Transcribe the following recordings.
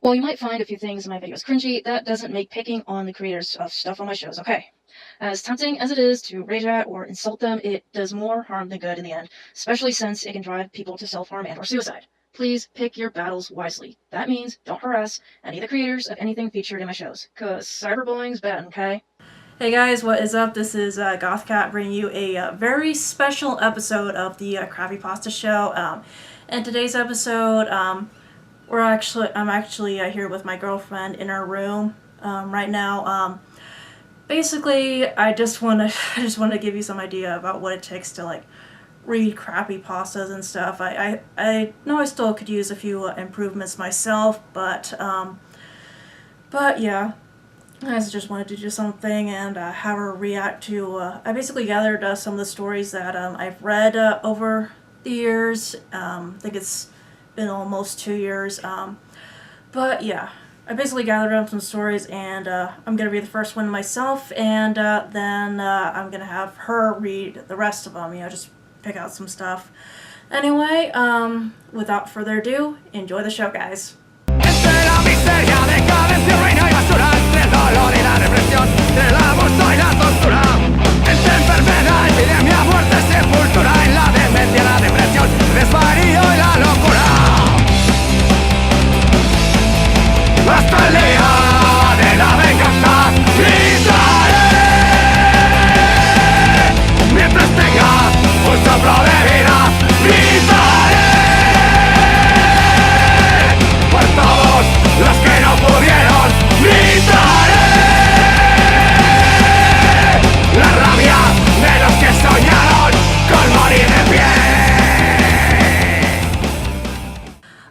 While you might find a few things in my videos cringy, that doesn't make picking on the creators of stuff on my shows okay. As tempting as it is to rage at or insult them, it does more harm than good in the end, especially since it can drive people to self-harm and or suicide. Please pick your battles wisely. That means don't harass any of the creators of anything featured in my shows, cause cyberbullying's bad, okay? Hey guys, what is up? This is Gothcat bringing you a very special episode of the Crappypasta show. In today's episode, I'm actually here with my girlfriend in our room right now. Basically, I just want to give you some idea about what it takes to like read Crappypastas and stuff. I know I still could use a few improvements myself, but yeah. I just wanted to do something and have her react to. I basically gathered some of the stories that I've read over the years. I think it's been almost 2 years. But yeah, I basically gathered up some stories and I'm going to read the first one myself and then I'm going to have her read the rest of them. Just pick out some stuff. Anyway, without further ado, enjoy the show, guys. Entre la miseria, decadencia, ruina y basura, entre el dolor y la represión, entre el abuso y la tortura, entre enfermedad, epidemia, muerte, sepultura, en la demencia, la depresión, el desvarío y la locura. Hasta el día de la venganza, gritaré, mientras tenga un soplo de vida, gritaré. Por todos los que no pudieron, gritaré la rabia de los que soñaron con morir de pie.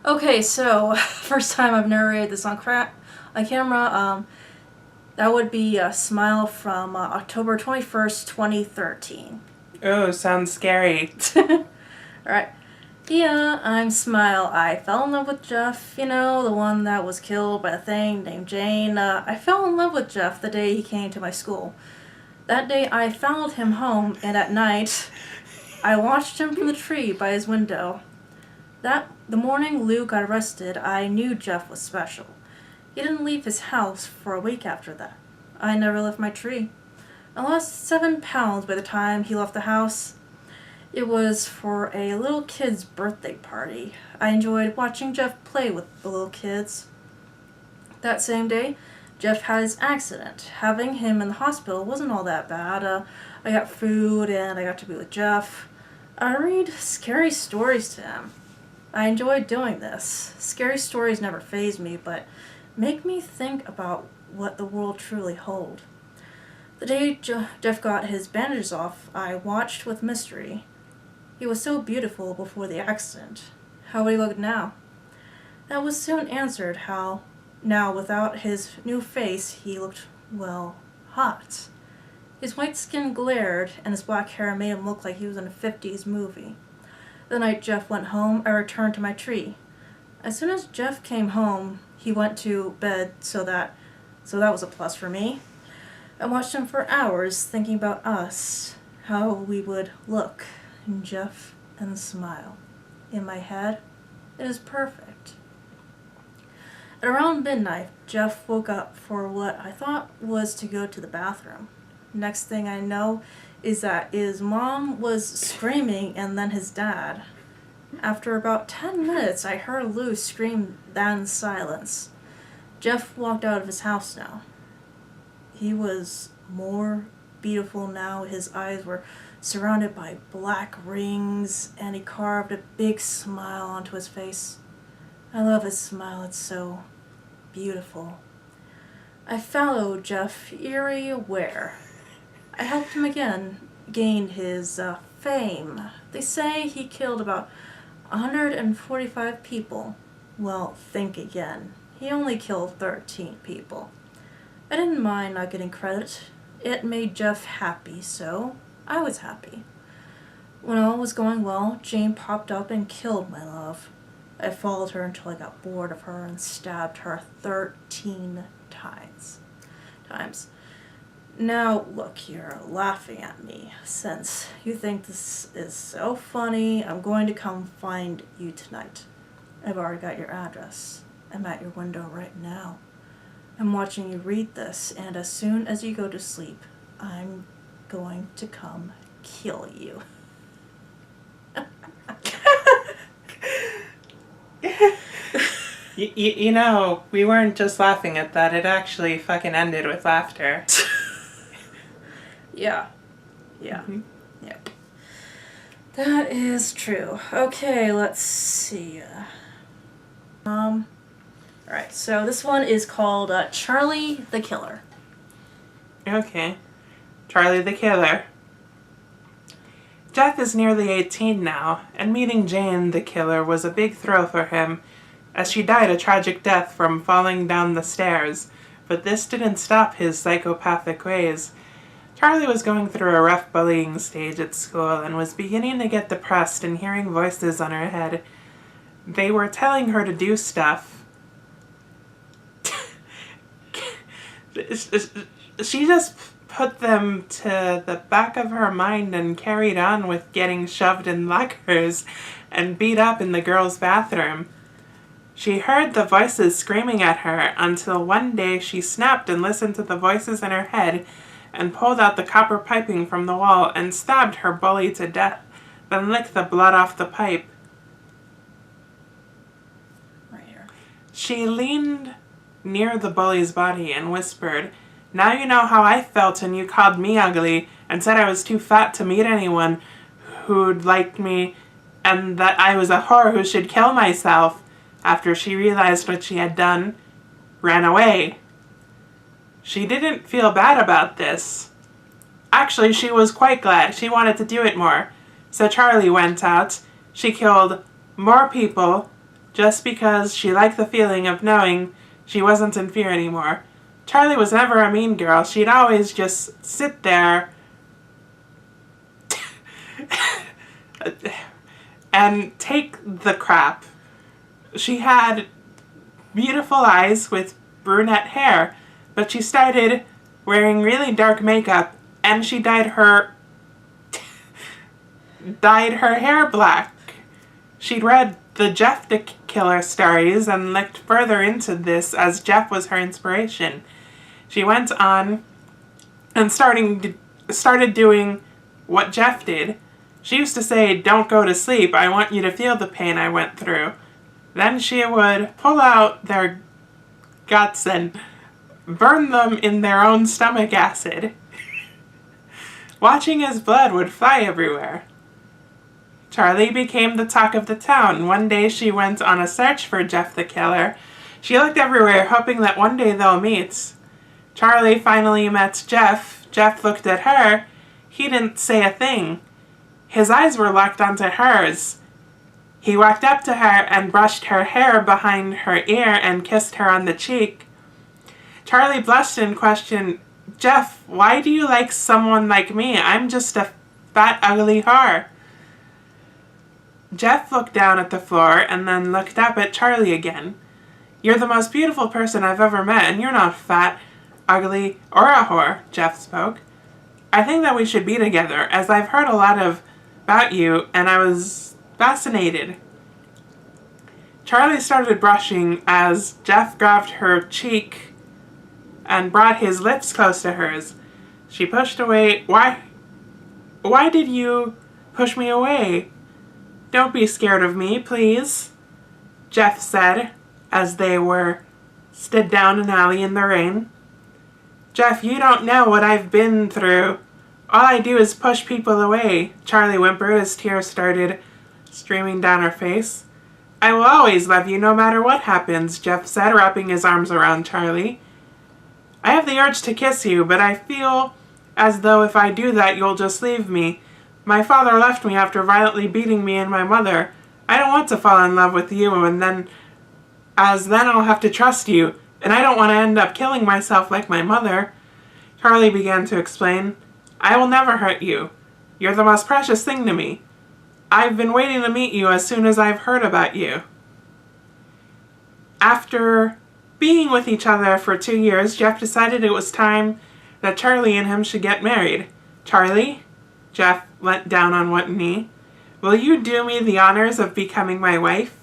Okay, so first time I've narrated this on camera. That would be a Smile from October 21st, 2013. Oh, sounds scary. Alright. Yeah, I'm Smile. I fell in love with Jeff, the one that was killed by a thing named Jane. I fell in love with Jeff the day he came to my school. That day I followed him home, and at night, I watched him from the tree by his window. The morning Lou got arrested, I knew Jeff was special. He didn't leave his house for a week after that. I never left my tree. I lost 7 pounds by the time he left the house. It was for a little kid's birthday party. I enjoyed watching Jeff play with the little kids. That same day, Jeff had his accident. Having him in the hospital wasn't all that bad. I got food and I got to be with Jeff. I read scary stories to him. I enjoyed doing this. Scary stories never faze me, but make me think about what the world truly holds. The day Jeff got his bandages off, I watched with mystery. He was so beautiful before the accident. How would he look now? That was soon answered. How now, without his new face, he looked, well, hot. His white skin glared, and his black hair made him look like he was in a 50s movie. The night Jeff went home, I returned to my tree. As soon as Jeff came home, he went to bed, so that was a plus for me. I watched him for hours, thinking about us, how we would look, and Jeff and Smile. In my head, it is perfect. At around midnight, Jeff woke up for what I thought was to go to the bathroom. Next thing I know is that his mom was screaming and then his dad. After about 10 minutes, I heard Lou scream, then silence. Jeff walked out of his house now. He was more beautiful now. His eyes were surrounded by black rings, and he carved a big smile onto his face. I love his smile, it's so beautiful. I followed Jeff eerie aware. I helped him again, gained his fame. They say he killed about 145 people. Well, think again. He only killed 13 people. I didn't mind not getting credit. It made Jeff happy, so I was happy. When all was going well, Jane popped up and killed my love. I followed her until I got bored of her and stabbed her 13 times. Now, look, you're laughing at me. Since you think this is so funny, I'm going to come find you tonight. I've already got your address. I'm at your window right now. I'm watching you read this, and as soon as you go to sleep, I'm going to come kill you. You know, we weren't just laughing at that. It actually fucking ended with laughter. Yeah. Yeah. Mhm. Yep. That is true. Okay, let's see. Alright, so this one is called Charlie the Killer. Okay. Charlie the Killer. Jeff is nearly 18 now, and meeting Jane the Killer was a big thrill for him, as she died a tragic death from falling down the stairs, but this didn't stop his psychopathic ways. Charlie was going through a rough bullying stage at school and was beginning to get depressed and hearing voices on her head. They were telling her to do stuff. She just put them to the back of her mind and carried on with getting shoved in lockers and beat up in the girls' bathroom. She heard the voices screaming at her until one day she snapped and listened to the voices in her head and pulled out the copper piping from the wall and stabbed her bully to death, then licked the blood off the pipe. Right here. She leaned near the bully's body and whispered, "Now you know how I felt and you called me ugly and said I was too fat to meet anyone who'd like me and that I was a whore who should kill myself." After she realized what she had done, ran away. She didn't feel bad about this. Actually, she was quite glad. She wanted to do it more. So Charlie went out. She killed more people just because she liked the feeling of knowing she wasn't in fear anymore. Charlie was never a mean girl. She'd always just sit there and take the crap. She had beautiful eyes with brunette hair, but she started wearing really dark makeup and she dyed her hair black. She'd read the Jeff the Killer stories and looked further into this as Jeff was her inspiration. She went on and started doing what Jeff did. She used to say, "Don't go to sleep, I want you to feel the pain I went through." Then she would pull out their guts and burn them in their own stomach acid. Watching as blood would fly everywhere. Charlie became the talk of the town. One day she went on a search for Jeff the Killer. She looked everywhere, hoping that one day they'll meet. Charlie finally met Jeff. Jeff looked at her. He didn't say a thing. His eyes were locked onto hers. He walked up to her and brushed her hair behind her ear and kissed her on the cheek. Charlie blushed and questioned, "Jeff, why do you like someone like me? I'm just a fat, ugly whore." Jeff looked down at the floor and then looked up at Charlie again. "You're the most beautiful person I've ever met, and you're not fat, ugly, or a whore," Jeff spoke. "I think that we should be together, as I've heard a lot about you, and I was fascinated." Charlie started brushing as Jeff grabbed her cheek and brought his lips close to hers. She pushed away. Why did you push me away? "Don't be scared of me, please," Jeff said as they stood down an alley in the rain. "Jeff, you don't know what I've been through. All I do is push people away," Charlie whimpered as tears started streaming down her face. "I will always love you no matter what happens," Jeff said, wrapping his arms around Charlie. "I have the urge to kiss you, but I feel as though if I do that you'll just leave me. My father left me after violently beating me and my mother. I don't want to fall in love with you and then I'll have to trust you, and I don't want to end up killing myself like my mother." Charlie began to explain. "I will never hurt you. You're the most precious thing to me. I've been waiting to meet you as soon as I've heard about you." After being with each other for 2 years, Jeff decided it was time that Charlie and him should get married. "Charlie," Jeff went down on one knee, "will you do me the honors of becoming my wife?"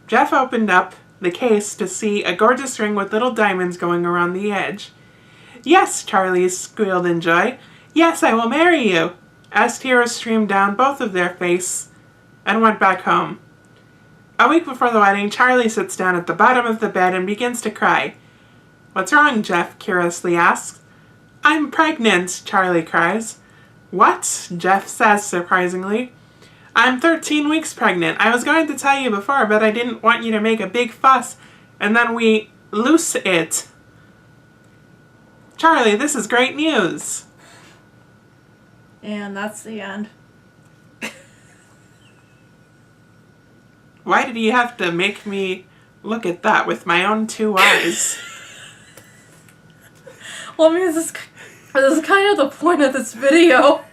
Jeff opened up the case to see a gorgeous ring with little diamonds going around the edge. "Yes," Charlie squealed in joy. "Yes, I will marry you," as tears streamed down both of their faces and went back home. A week before the wedding, Charlie sits down at the bottom of the bed and begins to cry. "What's wrong?" Jeff curiously asks. "I'm pregnant," Charlie cries. "What?" Jeff says surprisingly. "I'm 13 weeks pregnant. I was going to tell you before, but I didn't want you to make a big fuss, and then we lose it." "Charlie, this is great news." And that's the end. Why did you have to make me look at that with my own two eyes? Well, I mean, this is kind of the point of this video.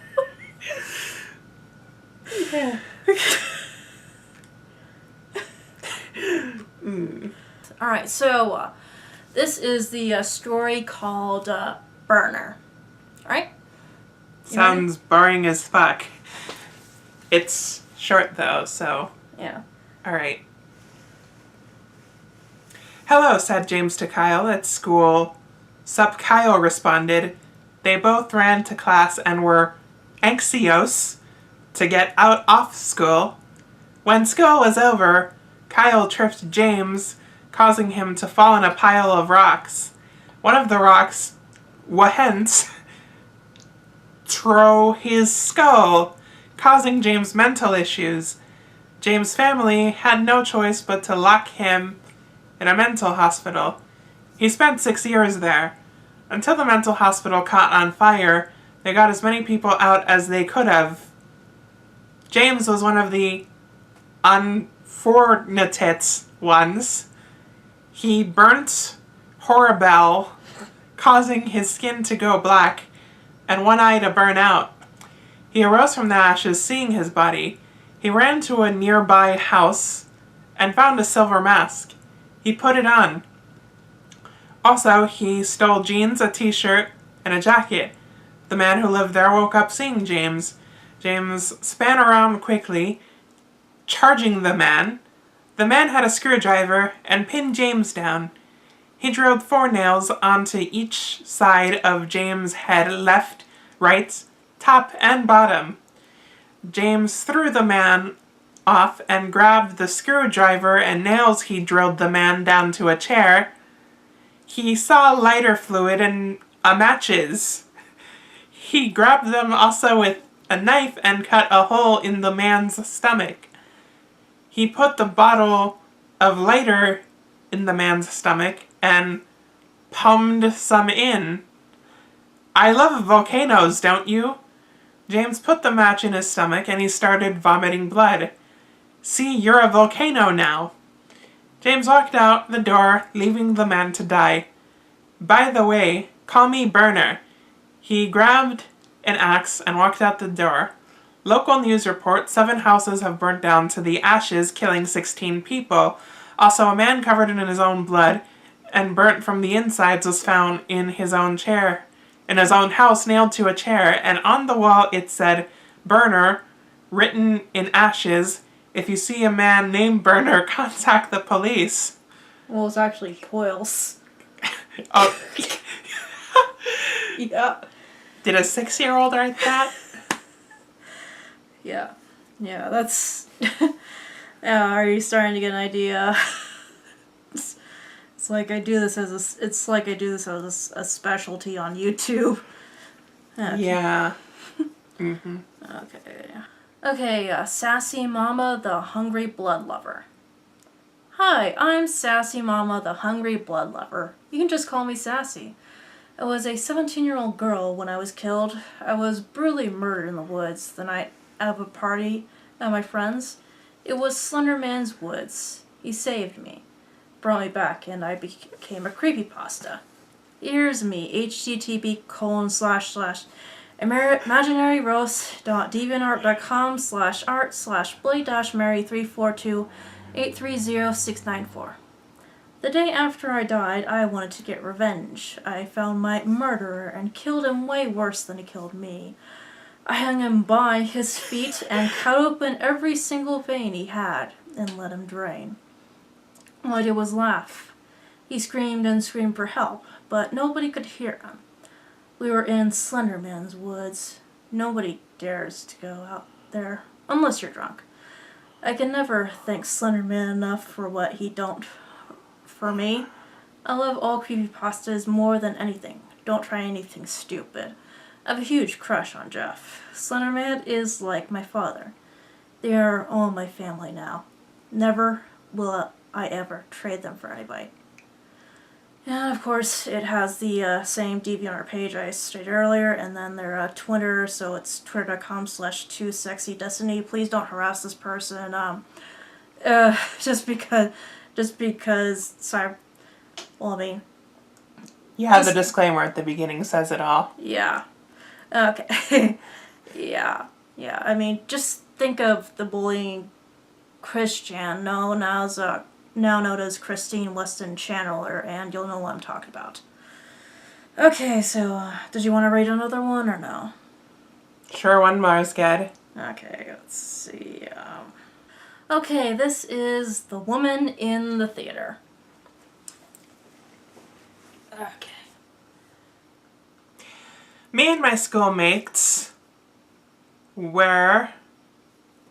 Yeah. Alright, so this is the story called Burner. Alright? Sounds boring as fuck. It's short though, so... Yeah. Alright. "Hello," said James to Kyle at school. "Sup," Kyle responded. They both ran to class and were anxious to get out off school. When school was over, Kyle tripped James, causing him to fall in a pile of rocks. One of the rocks went through his skull, causing James mental issues. James' family had no choice but to lock him in a mental hospital. He spent 6 years there. Until the mental hospital caught on fire, they got as many people out as they could have. James was one of the unfortunate ones. He burnt horrible, causing his skin to go black and one eye to burn out. He arose from the ashes, seeing his body. He ran to a nearby house and found a silver mask. He put it on. Also, he stole jeans, a t-shirt, and a jacket. The man who lived there woke up seeing James. James span around quickly, charging the man. The man had a screwdriver and pinned James down. He drilled 4 nails onto each side of James' head, left, right, top, and bottom. James threw the man off and grabbed the screwdriver and nails. He drilled the man down to a chair. He saw lighter fluid and matches. He grabbed them also with a knife and cut a hole in the man's stomach. He put the bottle of lighter in the man's stomach and pumped some in. "I love volcanoes, don't you?" James put the match in his stomach and he started vomiting blood. "See, you're a volcano now." James walked out the door, leaving the man to die. "By the way, call me Burner." He grabbed an axe and walked out the door. Local news report: 7 houses have burnt down to the ashes, killing 16 people. Also, a man covered in his own blood and burnt from the insides was found in his own chair, in his own house, nailed to a chair, and on the wall it said, "Burner," written in ashes. "If you see a man named Burner, contact the police." Well, it's actually Poils. Oh. Yeah. Did a 6-year-old write that? Yeah. Yeah, that's... Yeah, are you starting to get an idea? It's like I do this as a specialty on YouTube. Okay. Yeah. Mm-hmm. Okay, Sassy Mama, the Hungry Blood Lover. Hi, I'm Sassy Mama, the Hungry Blood Lover. You can just call me Sassy. I was a 17-year-old girl when I was killed. I was brutally murdered in the woods the night of a party at my friend's. It was Slender Man's woods. He saved me, brought me back, and I became a Crappypasta. Here's me, http://imaginaryrose.deviantart.com/art/blade-mary3428300694. The day after I died, I wanted to get revenge. I found my murderer and killed him way worse than he killed me. I hung him by his feet and cut open every single vein he had and let him drain. All I did was laugh. He screamed and screamed for help, but nobody could hear him. We were in Slenderman's woods. Nobody dares to go out there, unless you're drunk. I can never thank Slenderman enough for what he don't for me. I love all creepypastas more than anything. Don't try anything stupid. I have a huge crush on Jeff. Slenderman is like my father. They are all my family now. Never will I ever trade them for anybody. And of course, it has the same DeviantArt page I stated earlier, and then their Twitter, so it's twitter.com/2sexydestiny. Please don't harass this person. Just because. Sorry. Well, I mean. Yeah, the disclaimer at the beginning says it all. Yeah. Okay. Yeah. I mean, just think of the bullying Christian, now known as Christine Weston Chandler, and you'll know what I'm talking about. Okay, so, did you want to read another one or no? Sure, one more is good. Okay, let's see. Okay, this is The Woman in the Theater. Okay. Me and my schoolmates were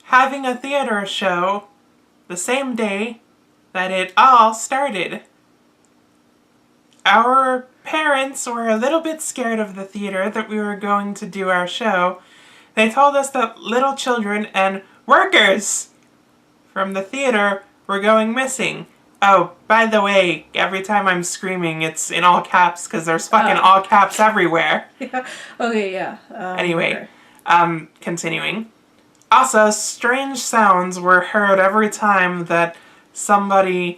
having a theater show the same day that it all started. Our parents were a little bit scared of the theater that we were going to do our show. They told us that little children and workers from the theater were going missing. Oh, by the way, every time I'm screaming, it's in all caps because there's fucking all caps everywhere. Yeah. Okay, yeah. Anyway, continuing. Also, strange sounds were heard every time that someone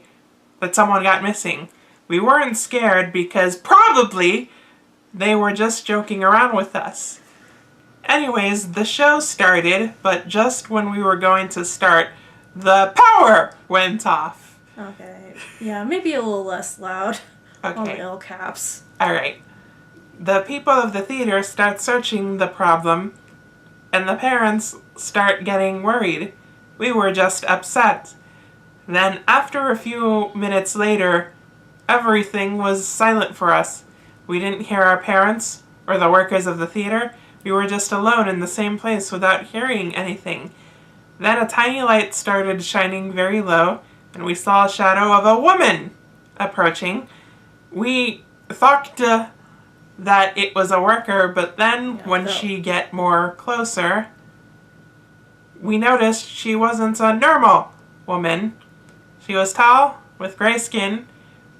got missing. We weren't scared because probably they were just joking around with us. Anyways, the show started, but just when we were going to start, the power went off. Okay. Yeah, maybe a little less loud. Okay. On the all caps. Alright. The people of the theater start searching the problem, and the parents start getting worried. We were just upset. Then, after a few minutes later, everything was silent for us. We didn't hear our parents or the workers of the theater. We were just alone in the same place without hearing anything. Then a tiny light started shining very low, and we saw a shadow of a woman approaching. We thought that it was a worker, but then when she get more closer, we noticed she wasn't a normal woman. She was tall, with gray skin,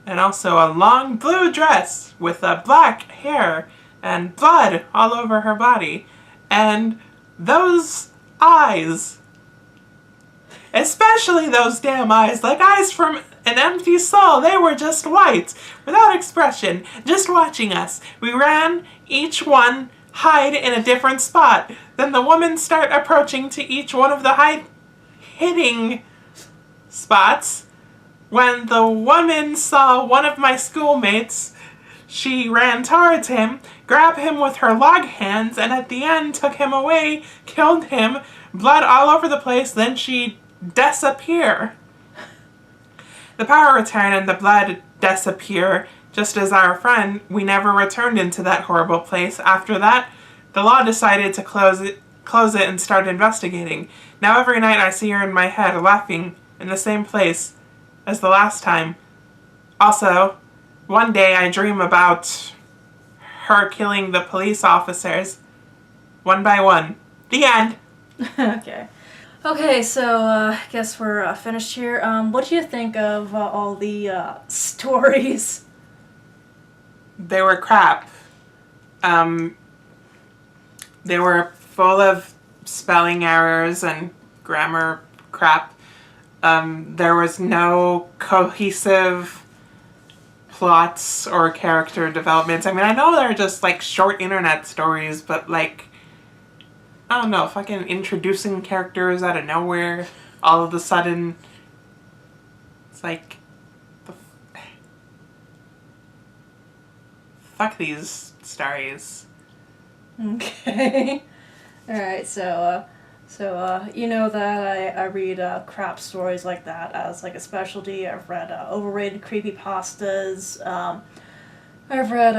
and also a long blue dress with black hair and blood all over her body. And those eyes, especially those damn eyes, like eyes from an empty soul. They were just white, without expression, just watching us. We ran, each one hide in a different spot. Then the woman start approaching to each one of the hitting spots. When the woman saw one of my schoolmates, she ran towards him, grabbed him with her log hands, and at the end took him away, killed him, blood all over the place, then she disappear. The power returned and the blood disappear. Just as our friend, we never returned into that horrible place. After that, the law decided to close it and start investigating. Now every night I see her in my head laughing in the same place as the last time. Also, one day I dream about her killing the police officers one by one. The end. Okay, so I guess we're finished here. What do you think of all the stories? They were crap. They were full of spelling errors and grammar crap. There was no cohesive plots or character developments. I mean, I know they're just like short internet stories, but like, I don't know, fucking introducing characters out of nowhere, all of a sudden, it's like, fuck these stories. Okay. Alright, so, So, you know that I read crap stories like that as like a specialty. I've read overrated creepypastas. I've read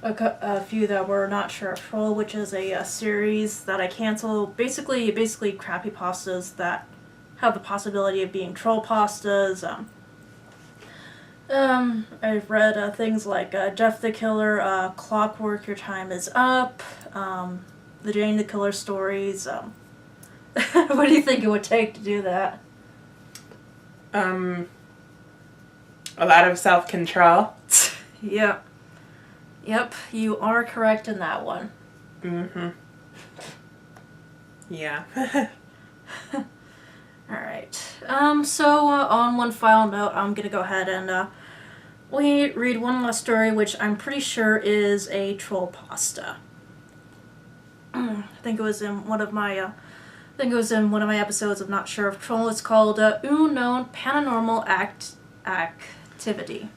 a few that were not sure of troll, which is a series that I cancel. Basically creepypastas that have the possibility of being troll pastas. I've read things like Jeff the Killer, Clockwork, Your Time Is Up, the Jane the Killer stories. What do you think it would take to do that? A lot of self-control. Yep. Yep, you are correct in that one. Mm-hmm. Yeah. Alright. So on one final note, I'm gonna go ahead and we read one last story, which I'm pretty sure is a troll pasta. I think it was in one of my episodes of Not Sure of Troll. It's called Unknown Paranormal Activity.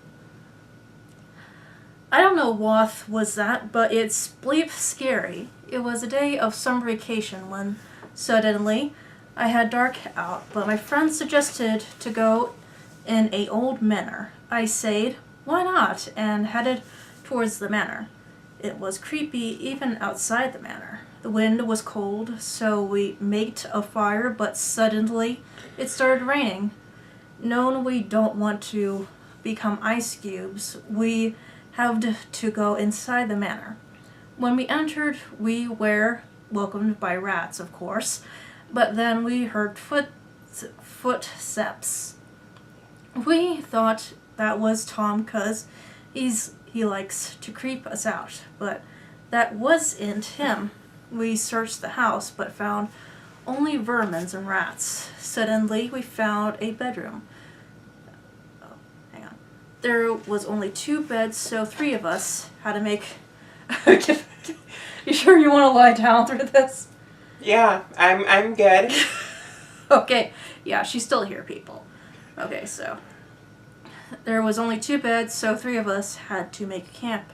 I don't know what was that, but it's bleep scary. It was a day of summer vacation when suddenly I had dark out, but my friend suggested to go in a old manor. I said, why not, and headed towards the manor. It was creepy even outside the manor. The wind was cold, so we made a fire, but suddenly it started raining. Knowing we don't want to become ice cubes, we had to go inside the manor. When we entered, we were welcomed by rats, of course, but then we heard footsteps. We thought that was Tom, 'cause he likes to creep us out, but that wasn't him. We searched the house, but found only vermins and rats. Suddenly, we found a bedroom. Oh, hang on. There was only 2 beds, so 3 of us had to make... You sure you want to lie down through this? Yeah, I'm good. Okay, yeah, she's still here, people. Okay, so... There was only 2 beds, so 3 of us had to make camp.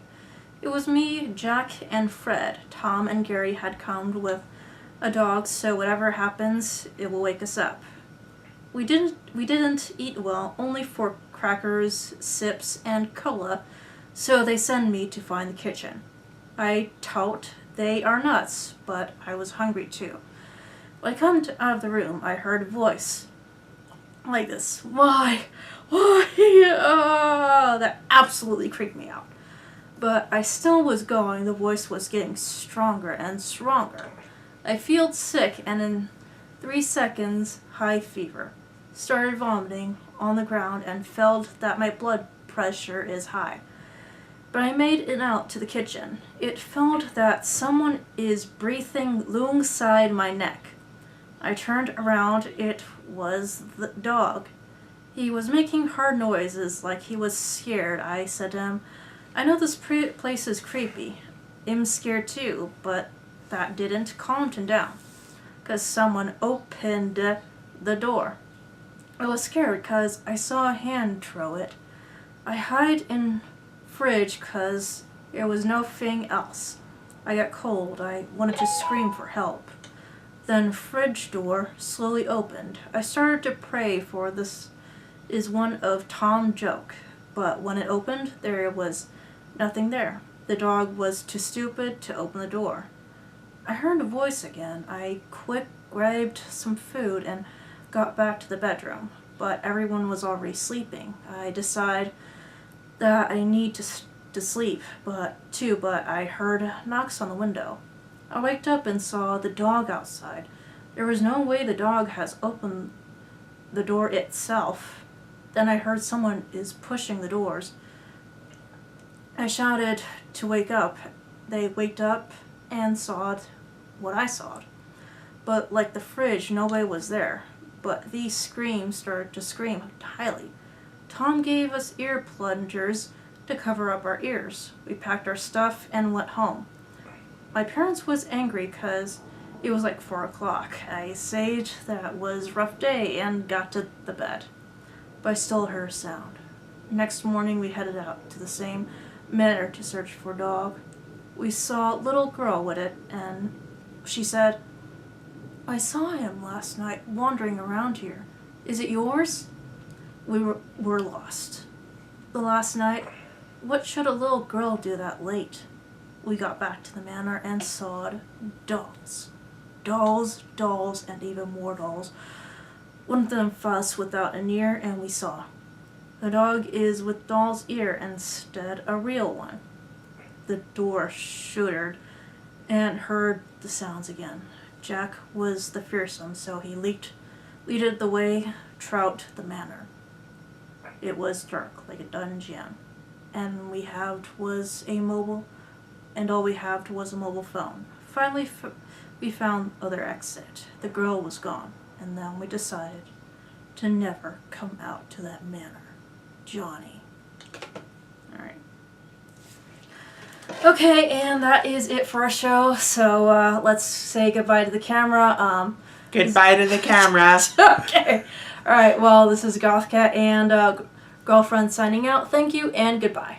It was me, Jack, and Fred. Tom and Gary had come with a dog, so whatever happens, it will wake us up. We didn't eat well, only 4 crackers, sips, and cola, so they sent me to find the kitchen. I thought they are nuts, but I was hungry too. When I come out of the room, I heard a voice like this. Why? That absolutely creeped me out. But I still was going. The voice was getting stronger and stronger. I felt sick, and in 3 seconds, high fever. Started vomiting on the ground and felt that my blood pressure is high. But I made it out to the kitchen. It felt that someone is breathing alongside my neck. I turned around. It was the dog. He was making hard noises like he was scared. I said to him, I know this place is creepy. I'm scared too, but that didn't calm him down, 'cause someone opened the door. I was scared 'cause I saw a hand throw it. I hid in fridge 'cause there was nothing else. I got cold. I wanted to scream for help. Then fridge door slowly opened. I started to pray for this is one of Tom's joke, but when it opened, there was nothing there. The dog was too stupid to open the door. I heard a voice again. I quick grabbed some food and got back to the bedroom, but everyone was already sleeping. I decided that I need to sleep, but I heard knocks on the window. I waked up and saw the dog outside. There was no way the dog has opened the door itself. Then I heard someone is pushing the doors. I shouted to wake up. They waked up and saw what I saw. But like the fridge, nobody was there. But these screams started to scream highly. Tom gave us ear plungers to cover up our ears. We packed our stuff and went home. My parents was angry because it was like 4 o'clock. I said that was a rough day and got to the bed. But I still heard a sound. Next morning we headed out to the same manor to search for dog. We saw a little girl with it, and she said, I saw him last night wandering around here. Is it yours? We were lost. The last night, what should a little girl do that late? We got back to the manor and sawed dolls. Dolls, dolls, and even more dolls. One of them fussed without an ear, and we saw. The dog is with doll's ear instead a real one. The door shuddered and heard the sounds again. Jack was the fearsome, so he leaded the way trout the manor. It was dark like a dungeon, and all we had was a mobile phone. Finally, we found other exit. The girl was gone, and then we decided to never come out to that manor. Johnny. Alright. Okay, and that is it for our show. So let's say goodbye to the camera. Goodbye to the camera. Okay. Alright, well, this is Gothcat and Girlfriend signing out. Thank you and goodbye.